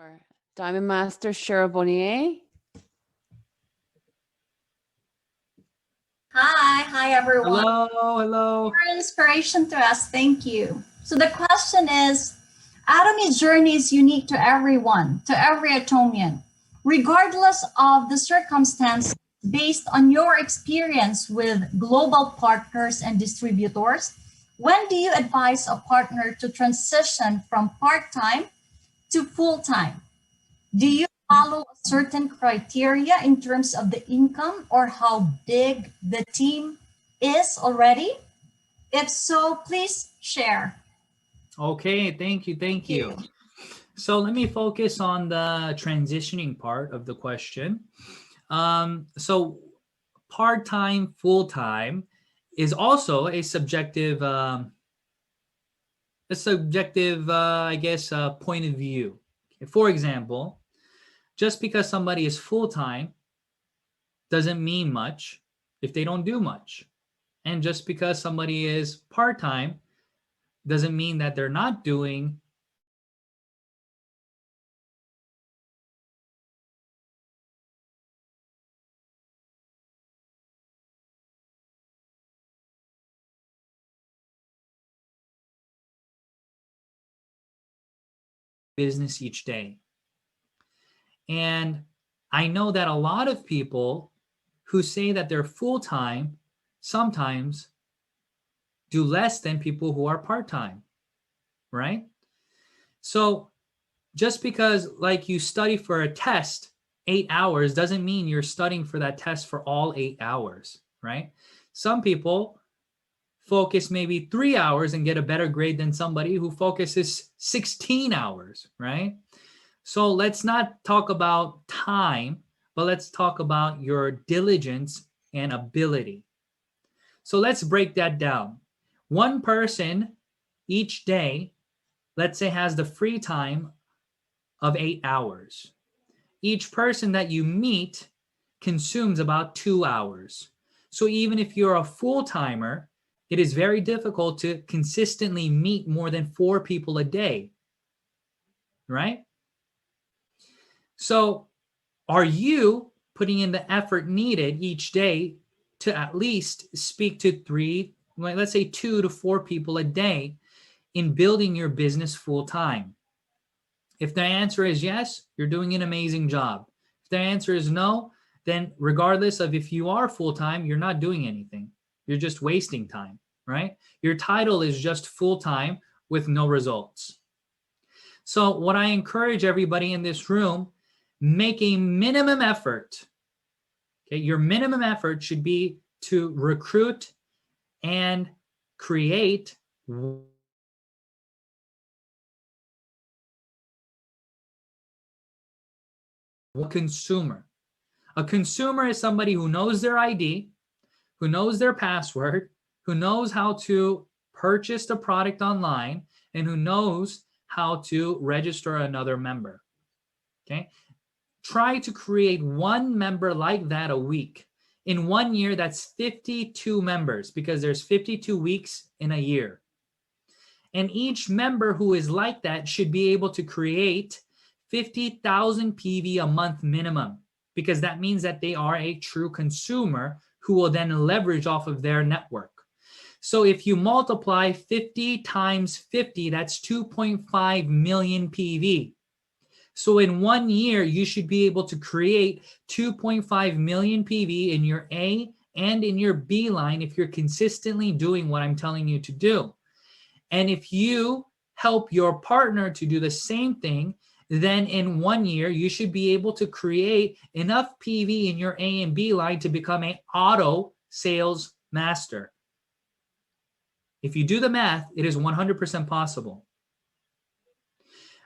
our Diamond Master, Cheryl Bonnier. Hi everyone. Hello. For inspiration to us, thank you. So the question is, Atomy's journey is unique to everyone, to every Atomian, regardless of the circumstance. Based on your experience with global partners and distributors, when do you advise a partner to transition from part-time to full-time? Do you follow a certain criteria in terms of the income or how big the team is already? If so, please share. Okay, thank you. So let me focus on the transitioning part of the question. So part-time, full-time is also a subjective, I guess, point of view. For example, just because somebody is full-time doesn't mean much if they don't do much. And just because somebody is part-time doesn't mean that they're not doing business each day. And I know that a lot of people who say that they're full-time sometimes do less than people who are part-time, right? So just because like you study for a test 8 hours doesn't mean you're studying for that test for all 8 hours, right? Some people focus maybe 3 hours and get a better grade than somebody who focuses 16 hours, right? So let's not talk about time, but let's talk about your diligence and ability. So let's break that down. One person each day, let's say, has the free time of 8 hours. Each person that you meet consumes about 2 hours. So even if you're a full-timer, it is very difficult to consistently meet more than 4 people a day, right? So are you putting in the effort needed each day to at least speak to 3, let's say 2 to 4 people a day in building your business full-time? If the answer is yes, you're doing an amazing job. If the answer is no, then regardless of if you are full-time, you're not doing anything. You're just wasting time, right? Your title is just full-time with no results. So what I encourage everybody in this room, make a minimum effort. Okay, your minimum effort should be to recruit and create a consumer. A consumer is somebody who knows their ID, who knows their password, who knows how to purchase the product online, and who knows how to register another member. Okay? Try to create one member like that a week. In 1 year, that's 52 members because there's 52 weeks in a year. And each member who is like that should be able to create 50,000 PV a month minimum, because that means that they are a true consumer who will then leverage off of their network. So if you multiply 50 times 50, that's 2.5 million PV. So in 1 year, you should be able to create 2.5 million PV in your A and in your B line if you're consistently doing what I'm telling you to do. And if you help your partner to do the same thing, then in 1 year, you should be able to create enough PV in your A and B line to become an auto sales master. If you do the math, it is 100% possible.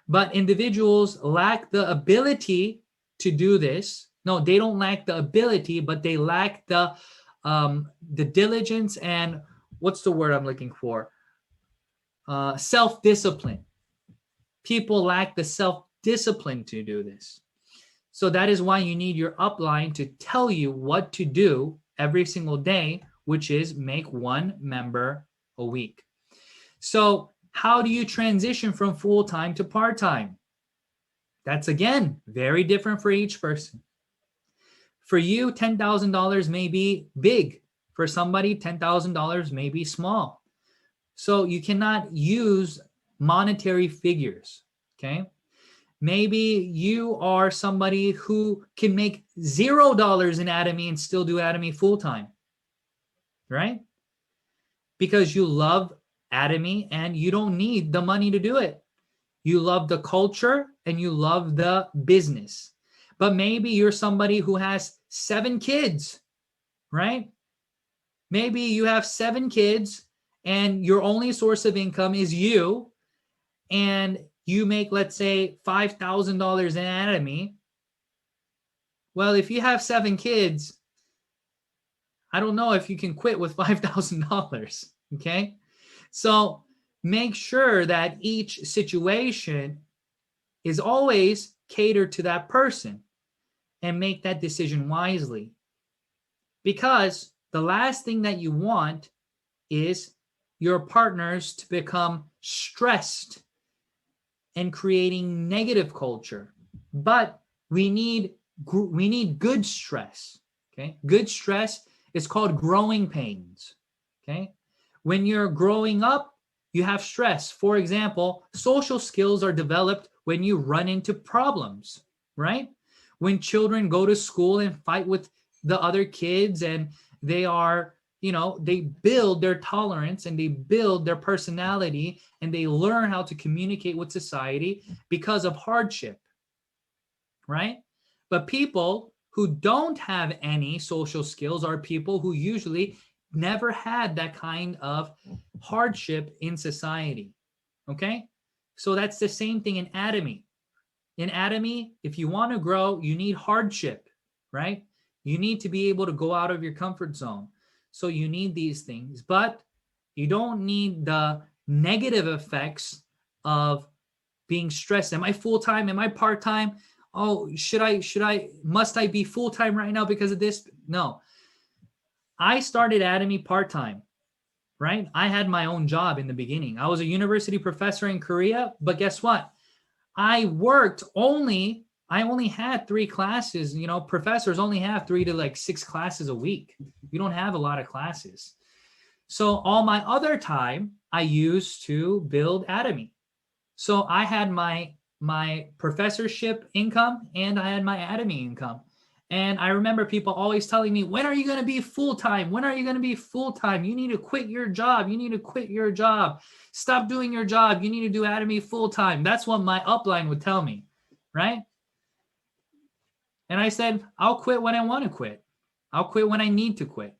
But individuals lack the ability to do this. No, they don't lack the ability, but they lack the diligence and what's the word I'm looking for? Self-discipline. People lack the self-discipline to do this. So that is why you need your upline to tell you what to do every single day, which is make one member a week. So how do you transition from full-time to part-time? That's again, very different for each person. For you, $10,000 may be big. For somebody, $10,000 may be small. So you cannot use monetary figures, okay? Maybe you are somebody who can make $0 in Atomy and still do Atomy full-time, right? Because you love Atomy and you don't need the money to do it. You love the culture and you love the business. But maybe you're somebody who has 7 kids, right? Maybe you have 7 kids and your only source of income is you, and you make, let's say, $5,000 in Atomy. Well, if you have 7 kids, I don't know if you can quit with $5,000, okay? So make sure that each situation is always catered to that person and make that decision wisely. Because the last thing that you want is your partners to become stressed and creating negative culture. But we need good stress, okay? Good stress is called growing pains, okay? When you're growing up, you have stress. For example, social skills are developed when you run into problems, right? When children go to school and fight with the other kids, and they are, they build their tolerance and they build their personality and they learn how to communicate with society because of hardship, right? But people who don't have any social skills are people who usually never had that kind of hardship in society, okay? So that's the same thing in Atomy. In Atomy, if you want to grow, you need hardship, right? You need to be able to go out of your comfort zone. So you need these things, but you don't need the negative effects of being stressed. Am I full-time? Am I part-time? Oh, must I be full-time right now because of this? No. I started Atomy part-time, right? I had my own job in the beginning. I was a university professor in Korea, but guess what? I only had 3 classes. Professors only have 3 to 6 classes a week. You don't have a lot of classes. So all my other time I used to build Atomy. So I had my professorship income and I had my Atomy income. And I remember people always telling me, when are you going to be full-time? When are you going to be full-time? You need to quit your job. You need to quit your job. Stop doing your job. You need to do Atomy full-time. That's what my upline would tell me, right? And I said, I'll quit when I want to quit. I'll quit when I need to quit.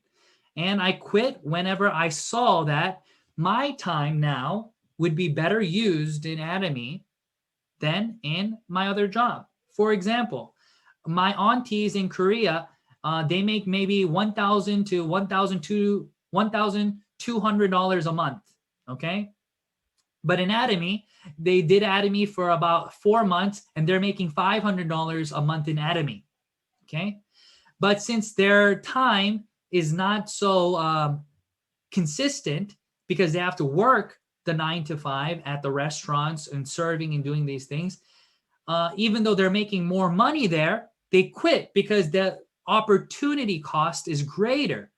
And I quit whenever I saw that my time now would be better used in Atomy than in my other job. For example, my aunties in Korea, they make maybe $1,000 to $1,200 a month, okay? But in Atomy, they did Atomy for about 4 months, and they're making $500 a month in Atomy, okay? But since their time is not so consistent because they have to work the 9 to 5 at the restaurants and serving and doing these things, even though they're making more money there, they quit because the opportunity cost is greater.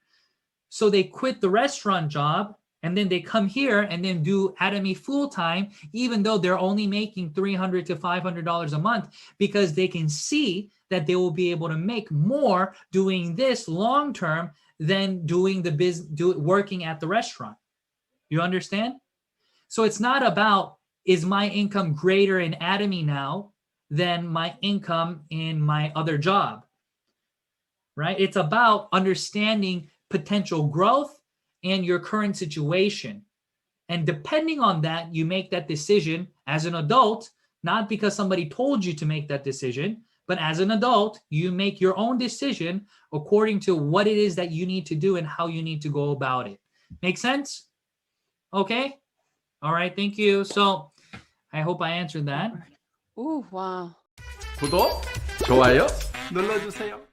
So they quit the restaurant job and then they come here and then do Atomy full-time, even though they're only making $300 to $500 a month, because they can see that they will be able to make more doing this long-term than doing the working at the restaurant. You understand? So it's not about, is my income greater in Atomy now than my income in my other job, right? It's about understanding potential growth and your current situation. And depending on that, you make that decision as an adult, not because somebody told you to make that decision, but as an adult, you make your own decision according to what it is that you need to do and how you need to go about it. Make sense? Okay. All right. Thank you. So I hope I answered that. Ooh, wow. 구독, 좋아요 눌러주세요.